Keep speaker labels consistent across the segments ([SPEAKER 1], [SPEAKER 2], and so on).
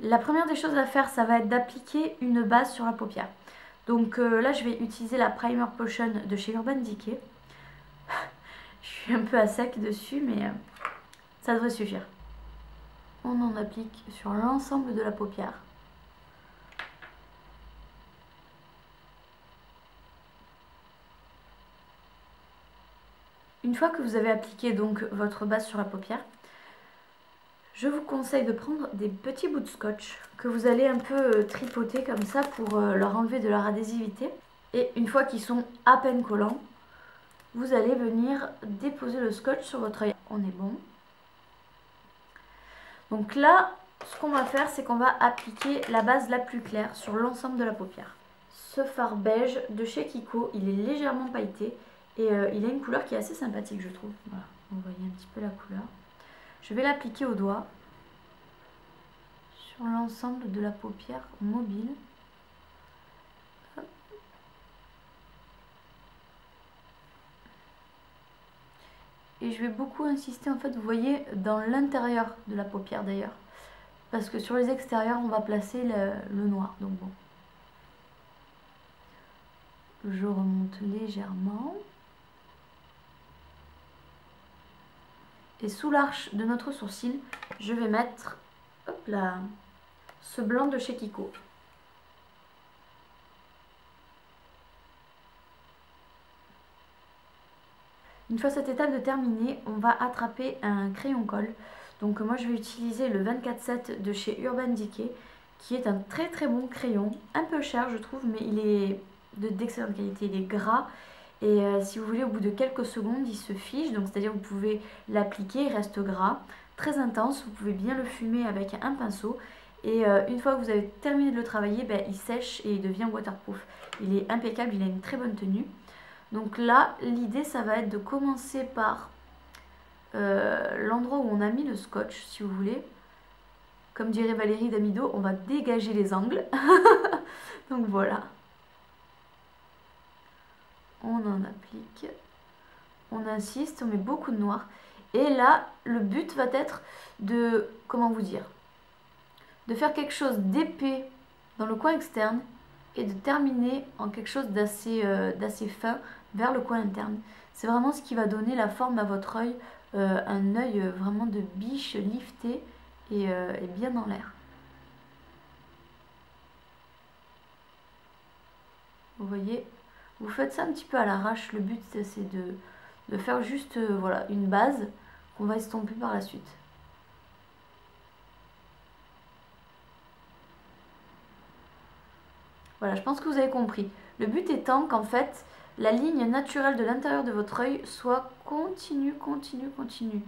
[SPEAKER 1] La première des choses à faire, ça va être d'appliquer une base sur la paupière. Donc là, je vais utiliser la Primer Potion de chez Urban Decay. Je suis un peu à sec dessus, mais ça devrait suffire. On en applique sur l'ensemble de la paupière. Une fois que vous avez appliqué donc votre base sur la paupière, je vous conseille de prendre des petits bouts de scotch que vous allez un peu tripoter comme ça pour leur enlever de leur adhésivité. Et une fois qu'ils sont à peine collants, vous allez venir déposer le scotch sur votre œil. On est bon. Donc là, ce qu'on va faire, c'est qu'on va appliquer la base la plus claire sur l'ensemble de la paupière. Ce fard beige de chez Kiko, il est légèrement pailleté et il a une couleur qui est assez sympathique, je trouve. Voilà, vous voyez un petit peu la couleur. Je vais l'appliquer au doigt sur l'ensemble de la paupière mobile. Hop. Et je vais beaucoup insister, en fait, vous voyez, dans l'intérieur de la paupière d'ailleurs. Parce que sur les extérieurs, on va placer le noir. Donc bon. Je remonte légèrement. Et sous l'arche de notre sourcil, je vais mettre, hop là, ce blanc de chez Kiko. Une fois cette étape de terminée, on va attraper un crayon colle. Donc moi je vais utiliser le 24-7 de chez Urban Decay, qui est un très très bon crayon, un peu cher je trouve, mais il est d'excellente qualité, il est gras. Et si vous voulez, au bout de quelques secondes, il se fiche, donc c'est-à-dire vous pouvez l'appliquer, il reste gras, très intense, vous pouvez bien le fumer avec un pinceau. Et une fois que vous avez terminé de le travailler, ben, il sèche et il devient waterproof. Il est impeccable, il a une très bonne tenue. Donc là, l'idée, ça va être de commencer par l'endroit où on a mis le scotch, si vous voulez. Comme dirait Valérie Damido, on va dégager les angles. Donc voilà. On en applique. On insiste, on met beaucoup de noir. Et là, le but va être de, comment vous dire, de faire quelque chose d'épais dans le coin externe et de terminer en quelque chose d'assez fin vers le coin interne. C'est vraiment ce qui va donner la forme à votre œil, un œil vraiment de biche lifté et bien en l'air. Vous voyez, vous faites ça un petit peu à l'arrache. Le but c'est de faire juste voilà, une base qu'on va estomper par la suite. Voilà, je pense que vous avez compris. Le but étant qu'en fait, la ligne naturelle de l'intérieur de votre œil soit continue, continue, continue.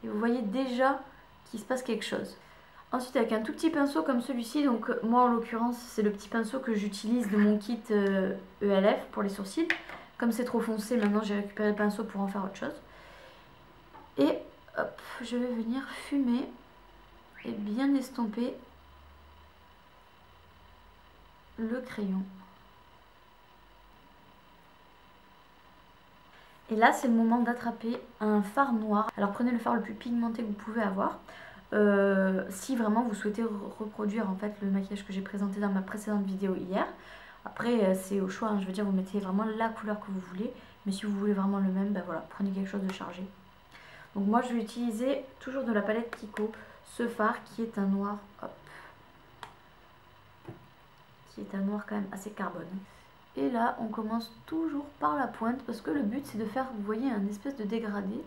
[SPEAKER 1] Et vous voyez déjà qu'il se passe quelque chose. Ensuite, avec un tout petit pinceau comme celui-ci, donc moi en l'occurrence, c'est le petit pinceau que j'utilise de mon kit ELF pour les sourcils. Comme c'est trop foncé, maintenant j'ai récupéré le pinceau pour en faire autre chose. Et hop, je vais venir fumer et bien estomper le crayon. Et là, c'est le moment d'attraper un fard noir. Alors prenez le fard le plus pigmenté que vous pouvez avoir. Si vraiment vous souhaitez reproduire en fait le maquillage que j'ai présenté dans ma précédente vidéo hier. Après, c'est au choix, hein. Je veux dire, vous mettez vraiment la couleur que vous voulez. Mais si vous voulez vraiment le même, ben voilà, prenez quelque chose de chargé. Donc moi, je vais utiliser toujours de la palette Kiko ce fard qui est un noir, hop, qui est un noir quand même assez carbone. Et là, on commence toujours par la pointe parce que le but, c'est de faire, vous voyez, un espèce de dégradé,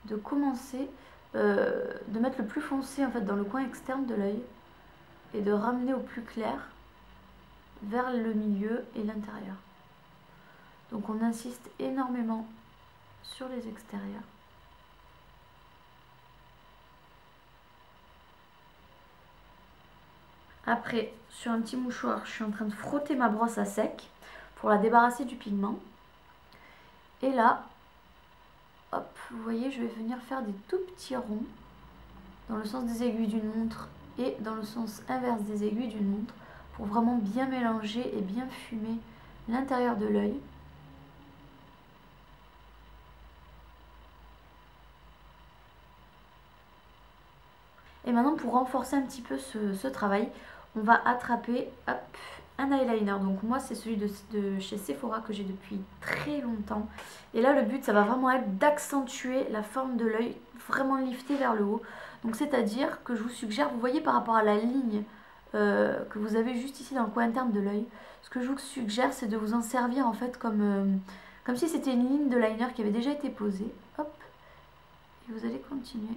[SPEAKER 1] de commencer, de mettre le plus foncé en fait dans le coin externe de l'œil et de ramener au plus clair vers le milieu et l'intérieur. Donc on insiste énormément sur les extérieurs. Après, sur un petit mouchoir, je suis en train de frotter ma brosse à sec pour la débarrasser du pigment. Et là, hop, vous voyez, je vais venir faire des tout petits ronds dans le sens des aiguilles d'une montre et dans le sens inverse des aiguilles d'une montre pour vraiment bien mélanger et bien fumer l'intérieur de l'œil. Et maintenant pour renforcer un petit peu ce travail, on va attraper hop, un eyeliner. Donc moi c'est celui de chez Sephora que j'ai depuis très longtemps. Et là le but ça va vraiment être d'accentuer la forme de l'œil, vraiment lifter vers le haut. Donc c'est à dire que je vous suggère, vous voyez par rapport à la ligne que vous avez juste ici dans le coin interne de l'œil, ce que je vous suggère c'est de vous en servir en fait comme si c'était une ligne de liner qui avait déjà été posée. Hop, et vous allez continuer.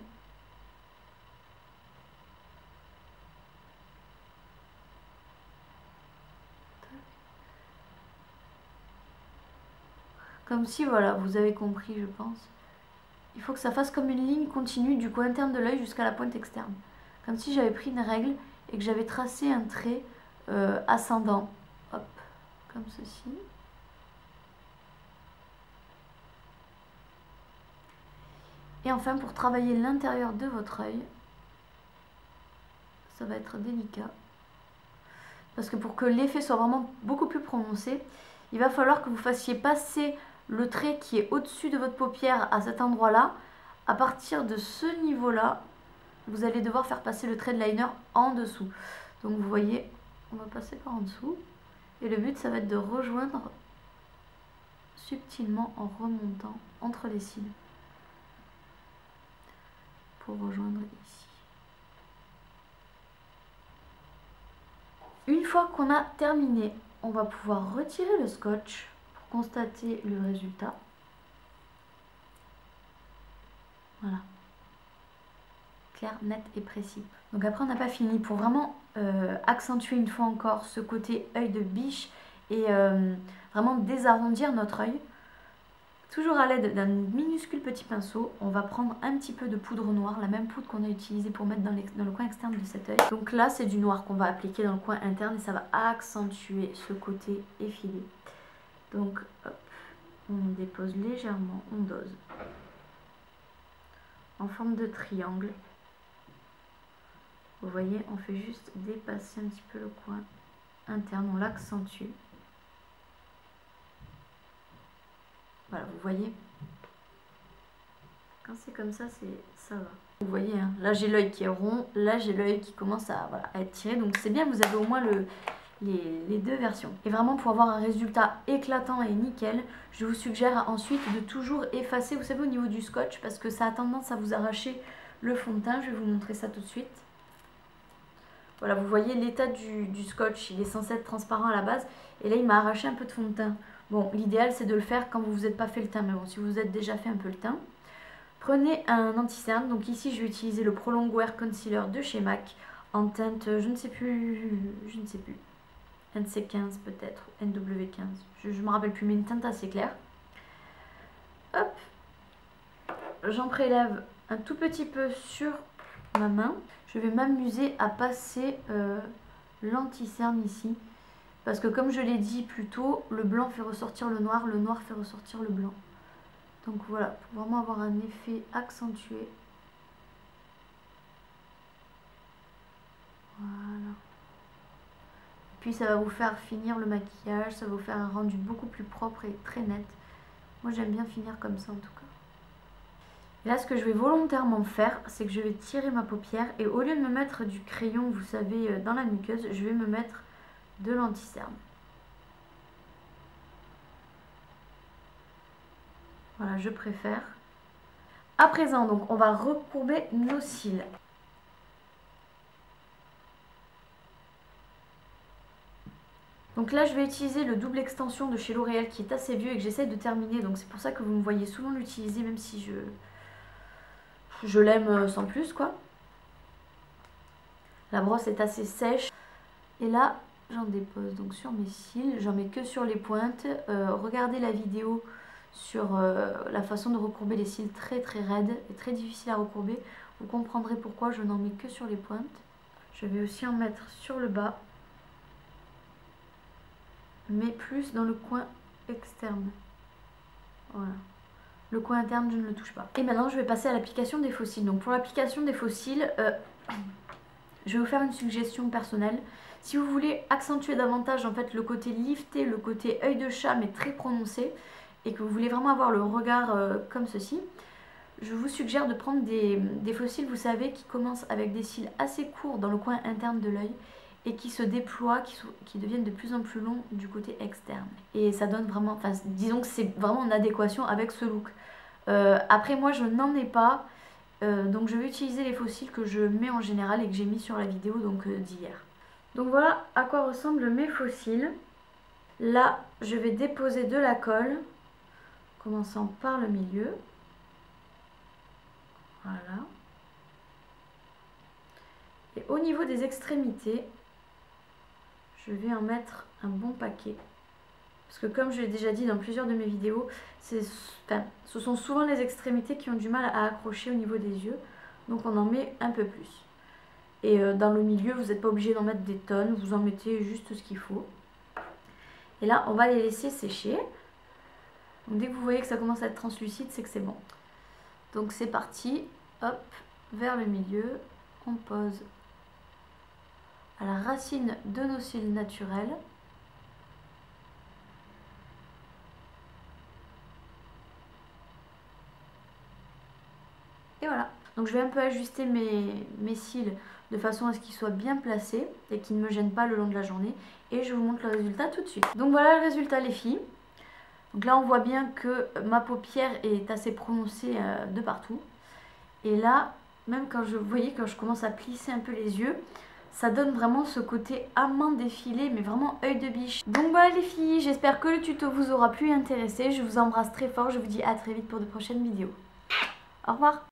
[SPEAKER 1] Comme si, voilà, vous avez compris, je pense. Il faut que ça fasse comme une ligne continue du coin interne de l'œil jusqu'à la pointe externe. Comme si j'avais pris une règle et que j'avais tracé un trait ascendant. Hop, comme ceci. Et enfin, pour travailler l'intérieur de votre œil, ça va être délicat. Parce que pour que l'effet soit vraiment beaucoup plus prononcé, il va falloir que vous fassiez passer le trait qui est au-dessus de votre paupière à cet endroit-là. À partir de ce niveau-là, vous allez devoir faire passer le trait de liner en dessous. Donc vous voyez, on va passer par en dessous. Et le but, ça va être de rejoindre subtilement en remontant entre les cils. Pour rejoindre ici. Une fois qu'on a terminé, on va pouvoir retirer le scotch pour constater le résultat. Voilà. Clair, net et précis. Donc après on n'a pas fini. Pour vraiment accentuer une fois encore ce côté œil de biche et vraiment désarrondir notre œil, toujours à l'aide d'un minuscule petit pinceau, on va prendre un petit peu de poudre noire, la même poudre qu'on a utilisée pour mettre dans le coin externe de cet œil. Donc là c'est du noir qu'on va appliquer dans le coin interne et ça va accentuer ce côté effilé. Donc hop, on dépose légèrement, on dose en forme de triangle. Vous voyez, on fait juste dépasser un petit peu le coin interne, on l'accentue. Voilà, vous voyez, quand c'est comme ça, ça va. Vous voyez, hein, là j'ai l'œil qui est rond, là j'ai l'œil qui commence à, voilà, à être tiré. Donc c'est bien, vous avez au moins les deux versions. Et vraiment pour avoir un résultat éclatant et nickel, je vous suggère ensuite de toujours effacer, vous savez, au niveau du scotch, parce que ça a tendance à vous arracher le fond de teint. Je vais vous montrer ça tout de suite. Voilà, vous voyez l'état du scotch, il est censé être transparent à la base. Et là il m'a arraché un peu de fond de teint. Bon, l'idéal c'est de le faire quand vous vous êtes pas fait le teint, mais bon, si vous vous êtes déjà fait un peu le teint. Prenez un anti-cerne, donc ici je vais utiliser le Prolong Wear Concealer de chez MAC en teinte, je ne sais plus, NC15 peut-être, NW15, je ne me rappelle plus, mais une teinte assez claire. Hop, j'en prélève un tout petit peu sur ma main. Je vais m'amuser à passer l'anti-cerne ici. Parce que comme je l'ai dit plus tôt, le blanc fait ressortir le noir fait ressortir le blanc. Donc voilà, pour vraiment avoir un effet accentué. Voilà. Puis ça va vous faire finir le maquillage, ça va vous faire un rendu beaucoup plus propre et très net. Moi j'aime bien finir comme ça en tout cas. Et là ce que je vais volontairement faire, c'est que je vais tirer ma paupière et au lieu de me mettre du crayon, vous savez, dans la muqueuse, je vais me mettre de l'anti-cerne. Voilà, je préfère. À présent, donc, on va recourber nos cils. Donc là, je vais utiliser le double extension de chez L'Oréal qui est assez vieux et que j'essaie de terminer. Donc c'est pour ça que vous me voyez souvent l'utiliser, même si je l'aime sans plus, quoi. La brosse est assez sèche. Et là, j'en dépose donc sur mes cils. J'en mets que sur les pointes. Regardez la vidéo sur la façon de recourber les cils très raides et très difficile à recourber. Vous comprendrez pourquoi je n'en mets que sur les pointes. Je vais aussi en mettre sur le bas, mais plus dans le coin externe. Voilà. Le coin interne, je ne le touche pas. Et maintenant, je vais passer à l'application des faux cils. Donc pour l'application des faux cils, je vais vous faire une suggestion personnelle. Si vous voulez accentuer davantage en fait le côté lifté, le côté œil de chat mais très prononcé, et que vous voulez vraiment avoir le regard comme ceci, je vous suggère de prendre des fossiles, vous savez, qui commencent avec des cils assez courts dans le coin interne de l'œil et qui se déploient, qui deviennent de plus en plus longs du côté externe. Et ça donne vraiment, enfin disons que c'est vraiment en adéquation avec ce look. Après moi je n'en ai pas, donc je vais utiliser les fossiles que je mets en général et que j'ai mis sur la vidéo d'hier. Donc voilà à quoi ressemblent mes fossiles. Là je vais déposer de la colle, commençant par le milieu. Voilà. Et au niveau des extrémités, je vais en mettre un bon paquet. Parce que comme je l'ai déjà dit dans plusieurs de mes vidéos, ce sont souvent les extrémités qui ont du mal à accrocher au niveau des yeux. Donc on en met un peu plus. Et dans le milieu, vous n'êtes pas obligé d'en mettre des tonnes, vous en mettez juste ce qu'il faut. Et là, on va les laisser sécher. Donc dès que vous voyez que ça commence à être translucide, c'est que c'est bon. Donc c'est parti, hop, vers le milieu, on pose à la racine de nos cils naturels. Et voilà. Donc je vais un peu ajuster mes cils de façon à ce qu'ils soient bien placés et qu'ils ne me gênent pas le long de la journée. Et je vous montre le résultat tout de suite. Donc voilà le résultat les filles. Donc là on voit bien que ma paupière est assez prononcée de partout. Et là, même quand vous voyez, quand je commence à plisser un peu les yeux, ça donne vraiment ce côté amande défilé, mais vraiment œil de biche. Donc voilà les filles, j'espère que le tuto vous aura plu et intéressé. Je vous embrasse très fort, je vous dis à très vite pour de prochaines vidéos. Au revoir.